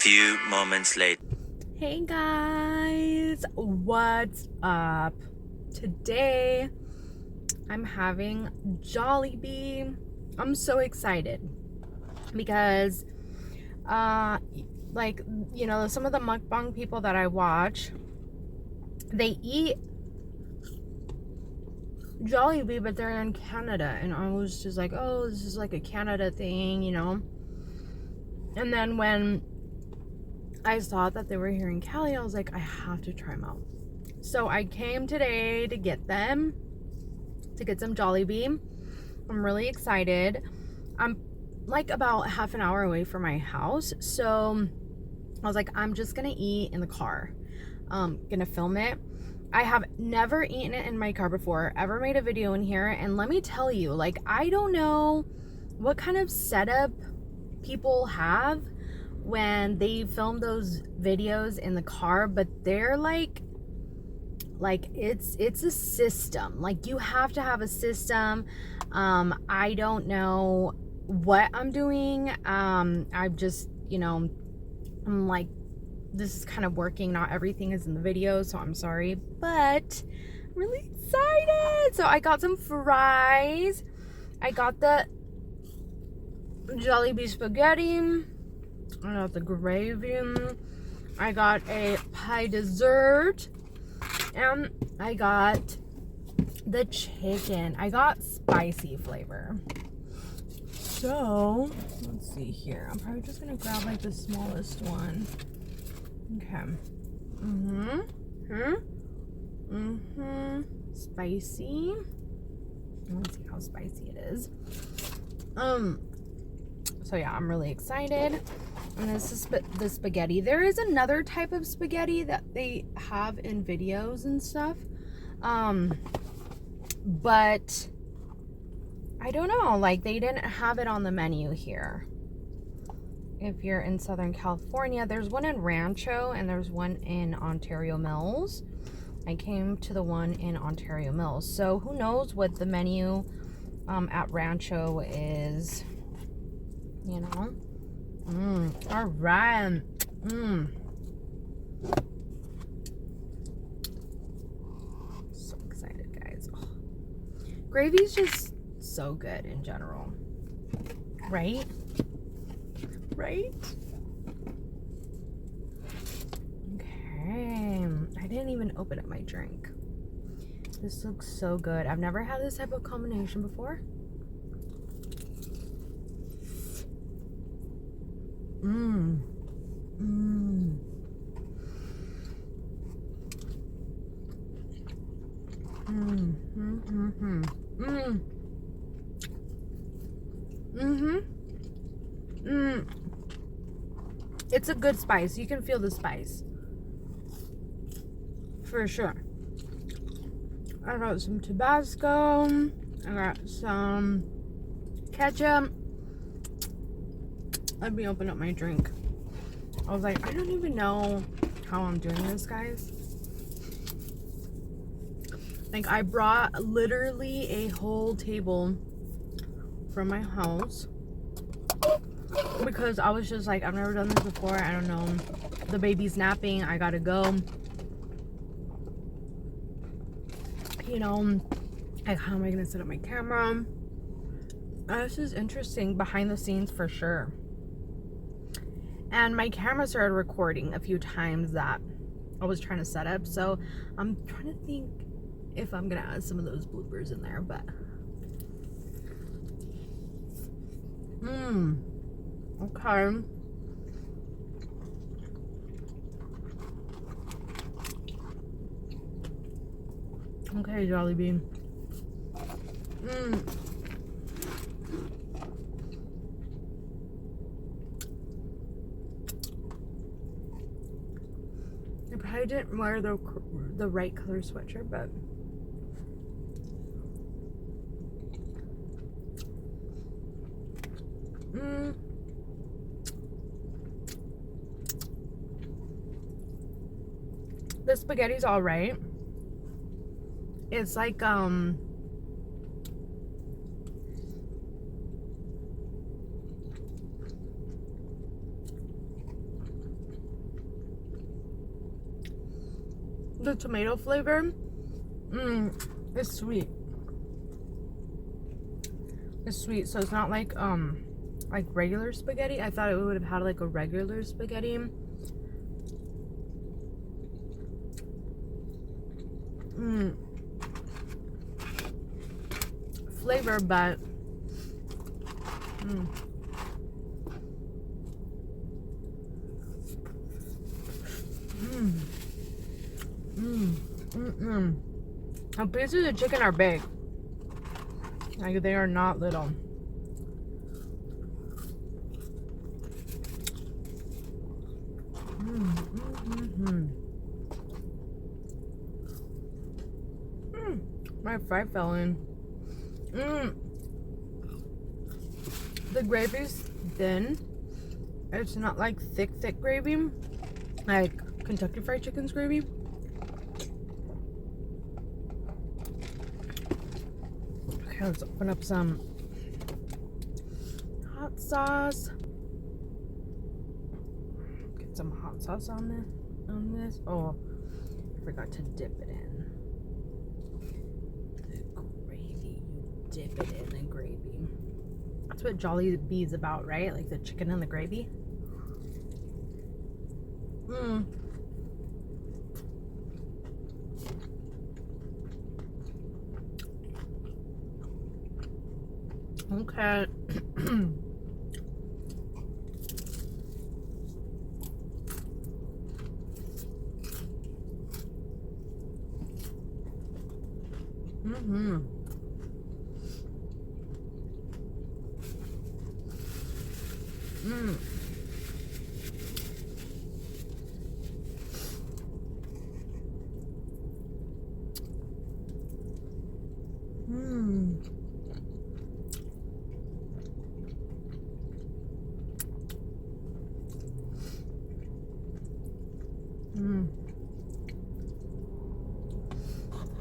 Few moments later. Hey guys, what's up? Today I'm having Jollibee. I'm so excited because some of the mukbang people that I watch, they eat Jollibee, but they're in Canada, and I was just like, oh, this is like a Canada thing, and then when I saw that they were here in Cali, I was like, I have to try them out. So I came today to get some Jollibee. I'm really excited. I'm like about half an hour away from my house. So I was like, I'm just gonna eat in the car. Gonna film it. I have never eaten it in my car before, ever made a video in here. And let me tell you, like, I don't know what kind of setup people have when they film those videos in the car, but they're like it's a system. Like, you have to have a system. I don't know what I'm doing. I've just, I'm like, this is kind of working. Not everything is in the video, so I'm sorry, but I'm really excited. So I got some fries. I got the Jollibee spaghetti. I got the gravy. I got a pie dessert. And I got the chicken. I got spicy flavor. So, let's see here. I'm probably just going to grab like the smallest one. Okay. Spicy. Let's see how spicy it is. So yeah, I'm really excited. And this is the spaghetti. There is another type of spaghetti that they have in videos and stuff. But I don't know, like, they didn't have it on the menu here. If you're in Southern California, there's one in Rancho and there's one in Ontario Mills. I came to the one in Ontario Mills. So who knows what the menu at Rancho is, all right. So excited, guys. Oh. Gravy's just so good in general. Right? Okay. I didn't even open up my drink. This looks so good. I've never had this type of combination before. It's a good spice. You can feel the spice. For sure. I got some Tabasco. I got some ketchup. Let me open up my drink. I was like, I don't even know how I'm doing this, guys. Like, I brought literally a whole table from my house because I was just like, I've never done this before. I don't know. The baby's napping. I gotta go. Like, how am I gonna set up my camera? This is interesting, behind the scenes for sure. And my camera started recording a few times that I was trying to set up, so I'm trying to think if I'm gonna add some of those bloopers in there. But okay. Okay, Jollibee. I probably didn't wear the right color sweatshirt, but the spaghetti's all right. It's like the tomato flavor, is sweet. It's sweet, so it's not like regular spaghetti. I thought it would have had like a regular spaghetti. Flavor, but the pieces of chicken are big. Like, they are not little. My fry fell in. The gravy's thin. It's not like thick gravy, like Kentucky Fried Chicken's gravy. Okay, let's open up some hot sauce. Get some hot sauce on this. Oh, I forgot to dip it in. The gravy, you dip it in the gravy. That's what Jollibee's about, right? Like the chicken and the gravy. Okay.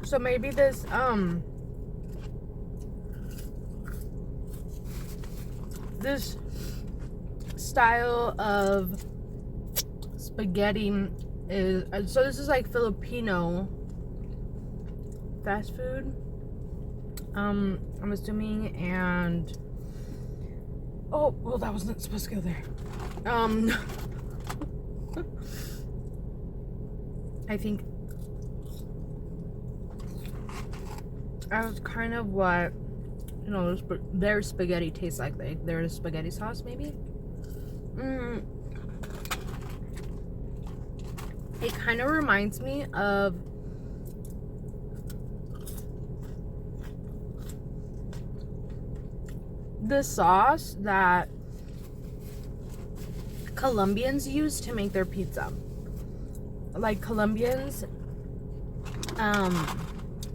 So maybe this this style of spaghetti is, so this is like Filipino fast food, I'm assuming, and oh well, that wasn't supposed to go there. I think that's kind of what, you know, their spaghetti tastes like. Their spaghetti sauce, maybe. It kind of reminds me of the sauce that Colombians use to make their pizza. Like, Colombians,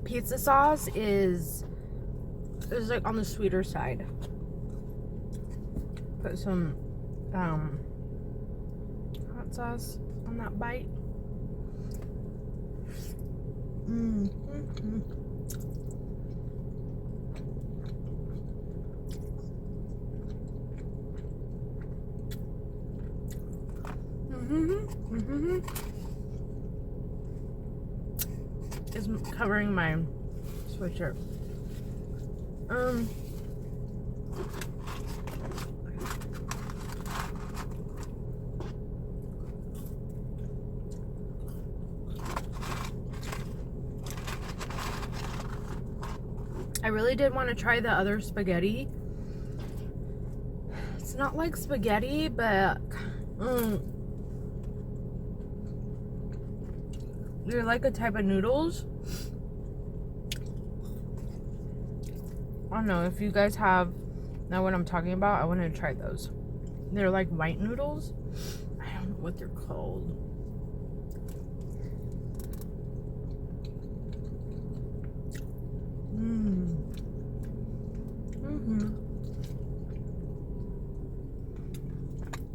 pizza sauce is like on the sweeter side. Put some hot sauce on that bite. Is covering my sweatshirt. I really did want to try the other spaghetti. It's not like spaghetti, but they're like a type of noodles. I don't know if you guys know what I'm talking about. I want to try those. They're like white noodles. I don't know what they're called.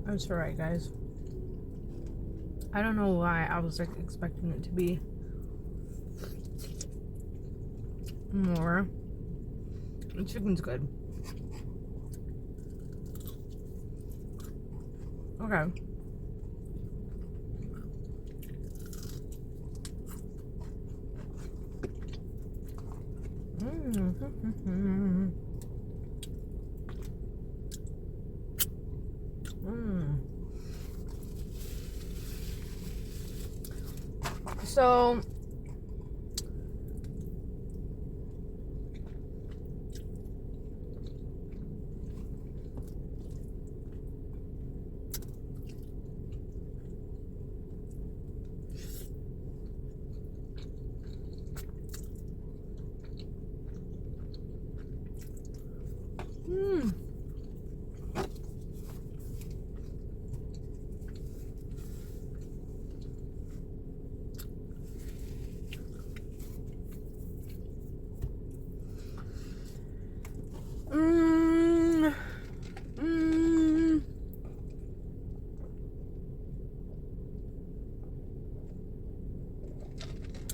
That's alright, guys. I don't know why I was like expecting it to be more. The chicken's good. Okay. So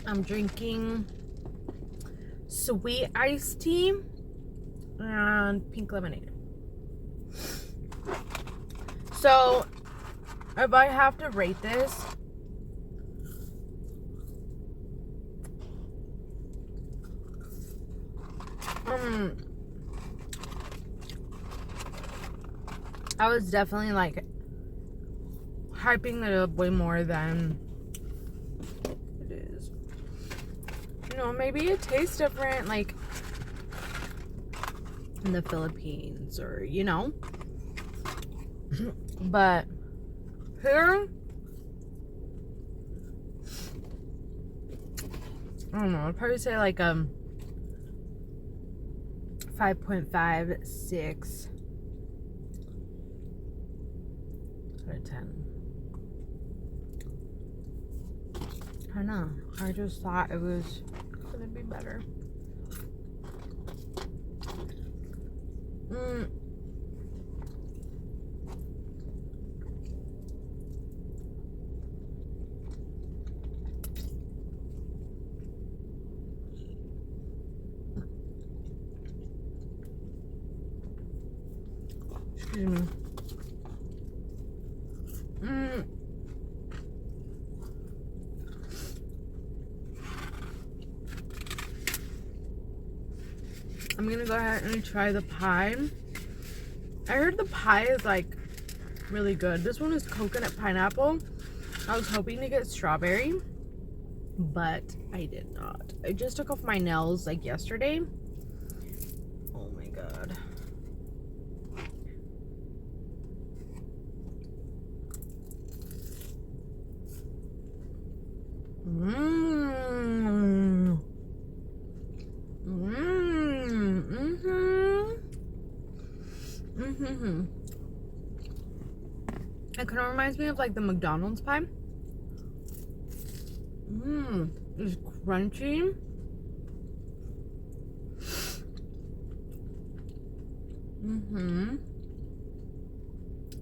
I'm drinking sweet iced tea and pink lemonade. So, if I have to rate this, I was definitely like hyping it up way more than it is. You know, maybe it tastes different like in the Philippines or, you know. But here, I don't know, I'd probably say like 5.5, 6 out of 10. I don't know. I just thought it was gonna be better. Excuse me. I'm gonna go ahead and try the pie. I heard the pie is like really good. This one is coconut pineapple. I was hoping to get strawberry, but I did not. I just took off my nails like yesterday. Oh my god. It kind of reminds me of like the McDonald's pie. It's crunchy.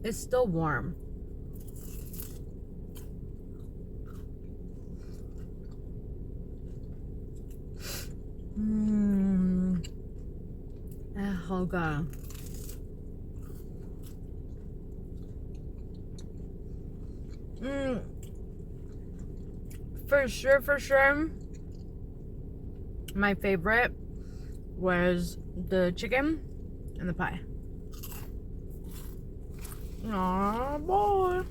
It's still warm. Oh god. For sure. My favorite was the chicken and the pie. Aw, boy.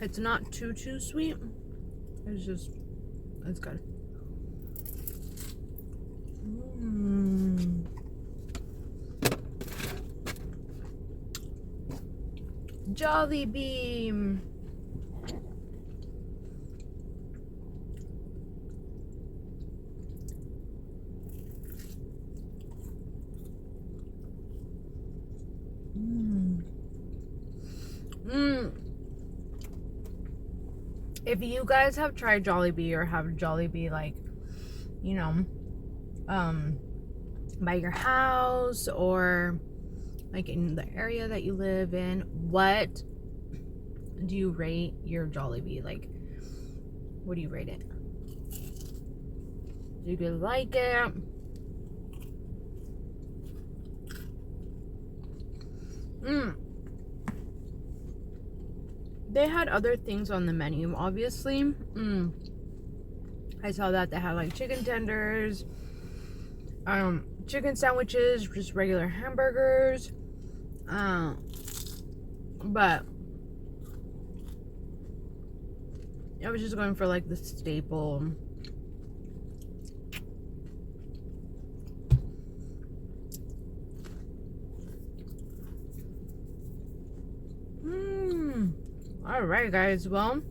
It's not too sweet. It's just, it's good. Jollibee. If you guys have tried Jollibee or have Jollibee, like, you know, by your house or like in the area that you live in. What do you rate your Jollibee? Like, what do you rate it? Do you guys like it? They had other things on the menu, obviously. I saw that they had like chicken tenders, chicken sandwiches, just regular hamburgers. But I was just going for like the staple. Alright, guys. Well,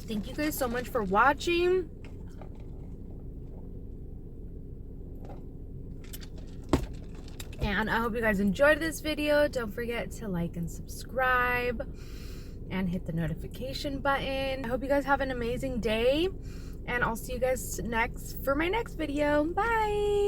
thank you guys so much for watching. And I hope you guys enjoyed this video. Don't forget to like and subscribe and hit the notification button. I hope you guys have an amazing day. And I'll see you guys next for my next video. Bye!